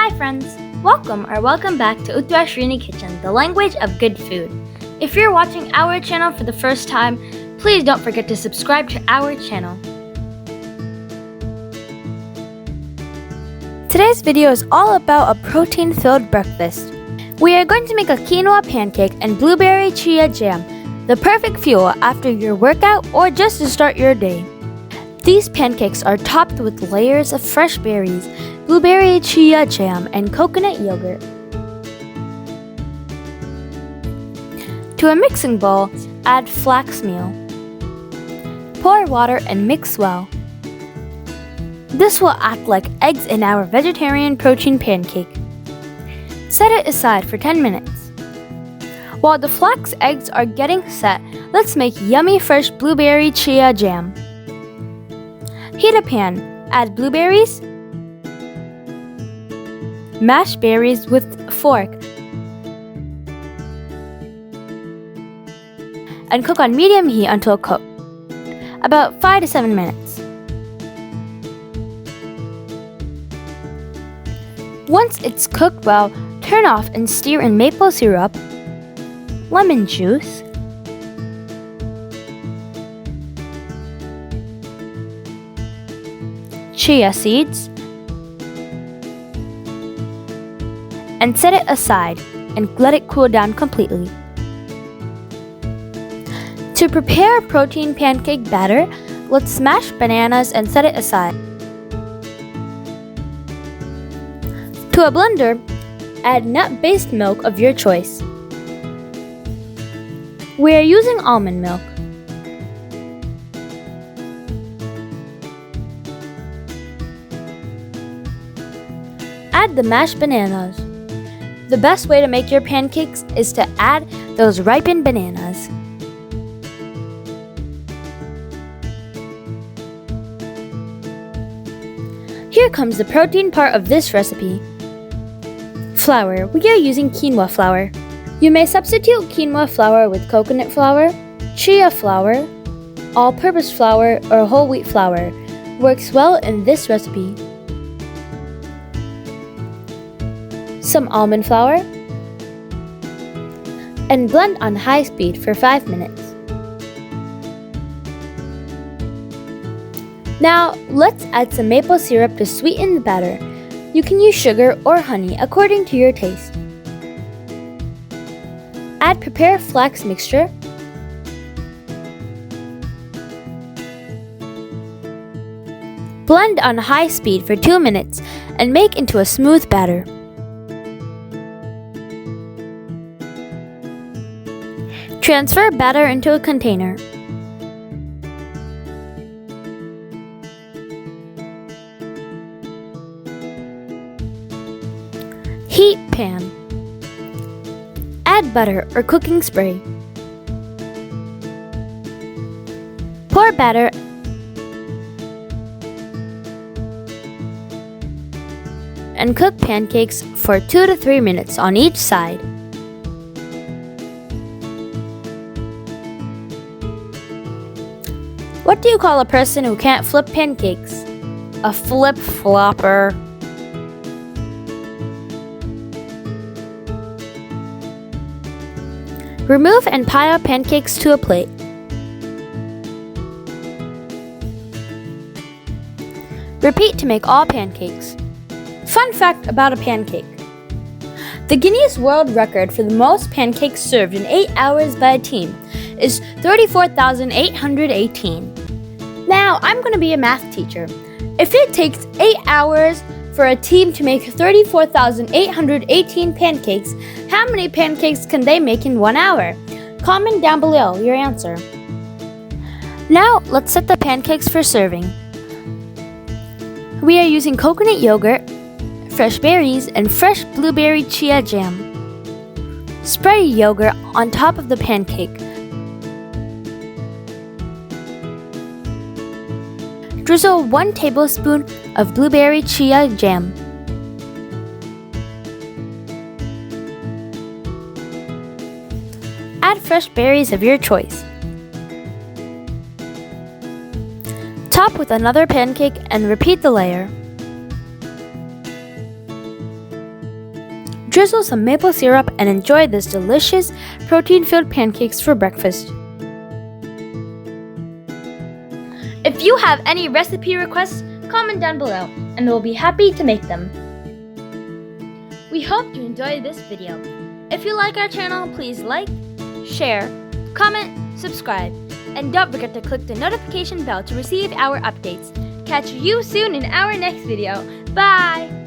Hi friends! Welcome back to Uttarashrini Kitchen, the language of good food. If you're watching our channel for the first time, please don't forget to subscribe to our channel. Today's video is all about a protein-filled breakfast. We are going to make a quinoa pancake and blueberry chia jam, the perfect fuel after your workout or just to start your day. These pancakes are topped with layers of fresh berries, blueberry chia jam, and coconut yogurt. To a mixing bowl, add flax meal. Pour water and mix well. This will act like eggs in our vegetarian protein pancake. Set it aside for 10 minutes. While the flax eggs are getting set, let's make yummy fresh blueberry chia jam. Heat a pan, add blueberries, mash berries with a fork, and cook on medium heat until cooked, about 5 to 7 minutes. Once it's cooked well, turn off and stir in maple syrup, lemon juice, chia seeds, and set it aside and let it cool down completely. To prepare a protein pancake batter, let's smash bananas and set it aside. To a blender, add nut-based milk of your choice. We are using almond milk. Add the mashed bananas. The best way to make your pancakes is to add those ripened bananas. Here comes the protein part of this recipe. Flour. We are using quinoa flour. You may substitute quinoa flour with coconut flour, chia flour, all-purpose flour, or whole wheat flour. Works well in this recipe. Some almond flour, and blend on high speed for 5 minutes. Now, let's add some maple syrup to sweeten the batter. You can use sugar or honey according to your taste. Add prepared flax mixture, blend on high speed for 2 minutes, and make into a smooth batter. Transfer batter into a container. Heat pan. Add butter or cooking spray. Pour batter and cook pancakes for 2 to 3 minutes on each side. What do you call a person who can't flip pancakes? A flip-flopper. Remove and pile pancakes to a plate. Repeat to make all pancakes. Fun fact about a pancake. The Guinness World Record for the most pancakes served in 8 hours by a team is 34,818. Now, I'm going to be a math teacher. If it takes 8 hours for a team to make 34,818 pancakes, how many pancakes can they make in 1 hour? Comment down below your answer. Now, let's set the pancakes for serving. We are using coconut yogurt, fresh berries, and fresh blueberry chia jam. Spread yogurt on top of the pancake. Drizzle 1 tablespoon of blueberry chia jam. Add fresh berries of your choice. Top with another pancake and repeat the layer. Drizzle some maple syrup and enjoy this delicious protein-filled pancakes for breakfast. If you have any recipe requests, comment down below and we'll be happy to make them. We hope you enjoyed this video. If you like our channel, please like, share, comment, subscribe, and don't forget to click the notification bell to receive our updates. Catch you soon in our next video. Bye!